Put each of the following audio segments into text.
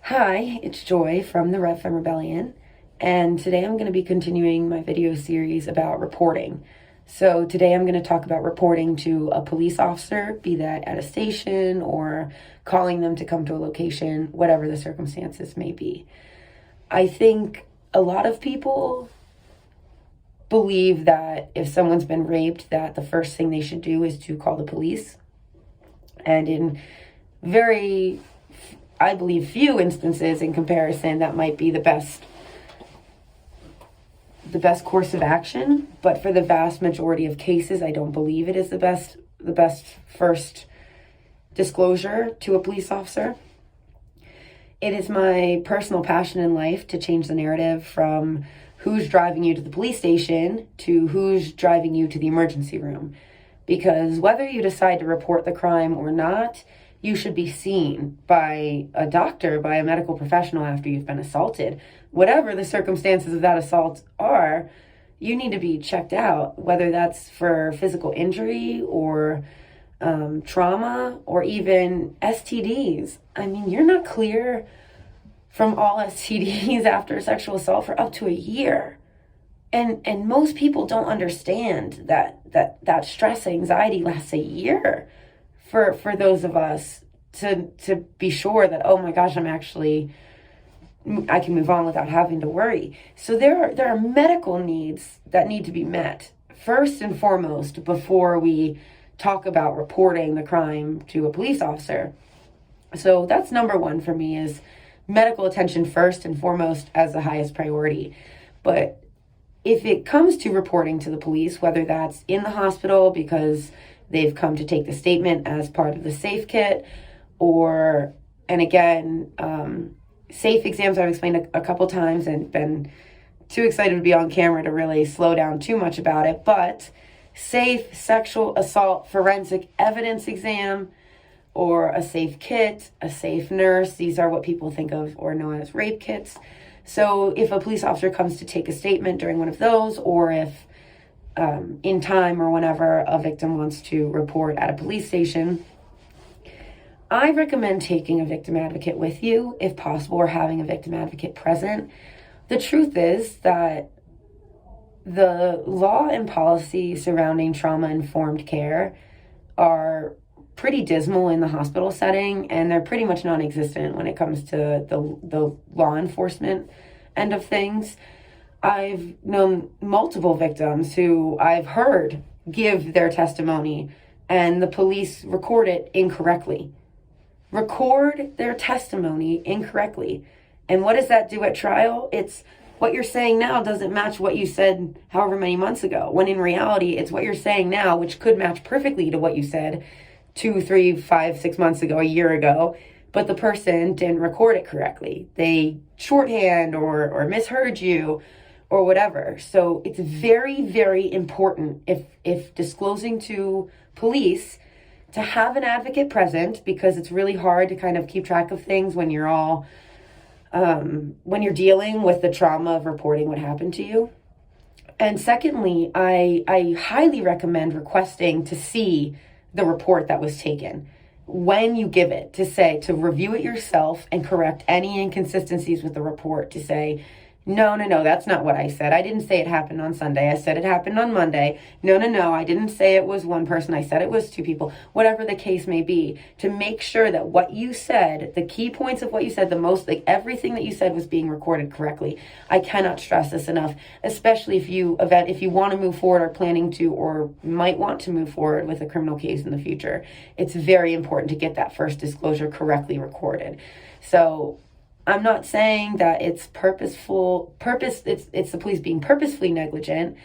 Hi, it's Joy from the Red Femme Rebellion, and today I'm going to be continuing my video series about reporting. So today I'm going to talk about reporting to a police officer, be that at a station or calling them to come to a location, whatever the circumstances may be. I think a lot of people believe that if someone's been raped, that the first thing they should do is to call the police. And in very, I believe, few instances in comparison, that might be the best course of action. But for the vast majority of cases, I don't believe it is the best first disclosure to a police officer. It is my personal passion in life to change the narrative from who's driving you to the police station to who's driving you to the emergency room. Because whether you decide to report the crime or not, you should be seen by a doctor, by a medical professional after you've been assaulted. Whatever the circumstances of that assault are, you need to be checked out, whether that's for physical injury or trauma or even STDs. I mean, you're not clear from all STDs after sexual assault for up to a year. And most people don't understand that stress, anxiety lasts a year for those of us to be sure that, oh my gosh, I can move on without having to worry. So there are medical needs that need to be met first and foremost before we talk about reporting the crime to a police officer. So that's number one for me, is medical attention first and foremost as the highest priority. But if it comes to reporting to the police, whether that's in the hospital because they've come to take the statement as part of the SAFE kit, or, and again, SAFE exams I've explained a couple times and been too excited to be on camera to really slow down too much about it, but SAFE sexual assault forensic evidence exam, or a SAFE kit, a SAFE nurse, these are what people think of or know as rape kits. So if a police officer comes to take a statement during one of those, or if in time or whenever a victim wants to report at a police station, I recommend taking a victim advocate with you if possible, or having a victim advocate present. The truth is that the law and policy surrounding trauma-informed care are pretty dismal in the hospital setting, and they're pretty much non-existent when it comes to the law enforcement end of things. I've known multiple victims who I've heard give their testimony and the police record it incorrectly. Record their testimony incorrectly. And what does that do at trial? It's what you're saying now doesn't match what you said however many months ago, when in reality, it's what you're saying now, which could match perfectly to what you said 2, 3, 5, 6 months ago, a year ago, but the person didn't record it correctly. They shorthand or misheard you or whatever. So it's very, very important if disclosing to police to have an advocate present, because it's really hard to kind of keep track of things when you're all when you're dealing with the trauma of reporting what happened to you. And secondly, I highly recommend requesting to see the report that was taken when you give it, to review it yourself and correct any inconsistencies with the report, to say, no, that's not what I said. I didn't say it happened on Sunday. I said it happened on Monday. No, I didn't say it was one person. I said it was 2 people, whatever the case may be, to make sure that what you said, the key points of what you said, everything that you said was being recorded correctly. I cannot stress this enough, especially if you want to move forward, or planning to, or might want to move forward with a criminal case in the future. It's very important to get that first disclosure correctly recorded. So I'm not saying that it's it's the police being purposefully negligent.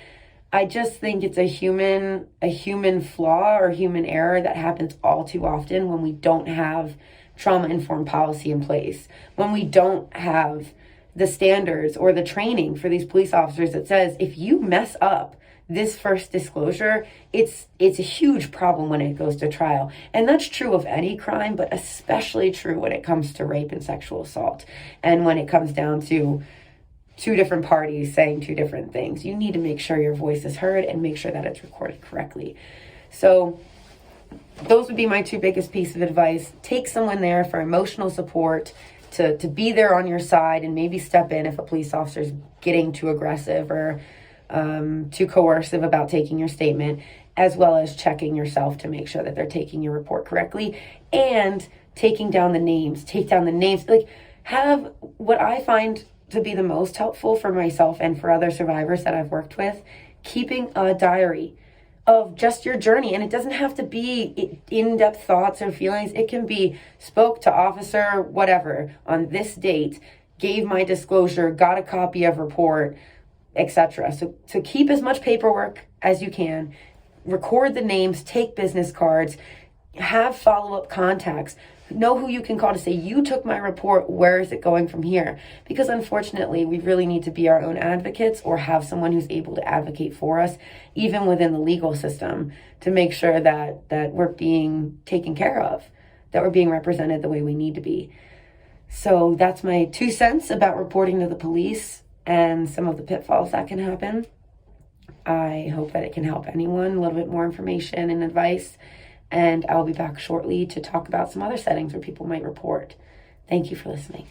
I just think it's a human flaw or human error that happens all too often when we don't have trauma-informed policy in place, when we don't have the standards or the training for these police officers that says, if you mess up this first disclosure, it's a huge problem when it goes to trial. And that's true of any crime, but especially true when it comes to rape and sexual assault. And when it comes down to 2 different parties saying 2 different things, you need to make sure your voice is heard and make sure that it's recorded correctly. So those would be my 2 biggest pieces of advice. Take someone there for emotional support. to be there on your side and maybe step in if a police officer's getting too aggressive or too coercive about taking your statement, as well as checking yourself to make sure that they're taking your report correctly and taking down the names. Take down the names. Like, have what I find to be the most helpful for myself and for other survivors that I've worked with, keeping a diary of just your journey. And it doesn't have to be in-depth thoughts or feelings. It can be spoke to officer, whatever, on this date, gave my disclosure, got a copy of report, etc. So keep as much paperwork as you can, record the names, take business cards, have follow-up contacts, know who you can call to say, you took my report, where is it going from here? Because unfortunately, we really need to be our own advocates or have someone who's able to advocate for us, even within the legal system, to make sure that we're being taken care of, that we're being represented the way we need to be. So that's my 2 cents about reporting to the police and some of the pitfalls that can happen. I hope that it can help anyone, a little bit more information and advice. And I'll be back shortly to talk about some other settings where people might report. Thank you for listening.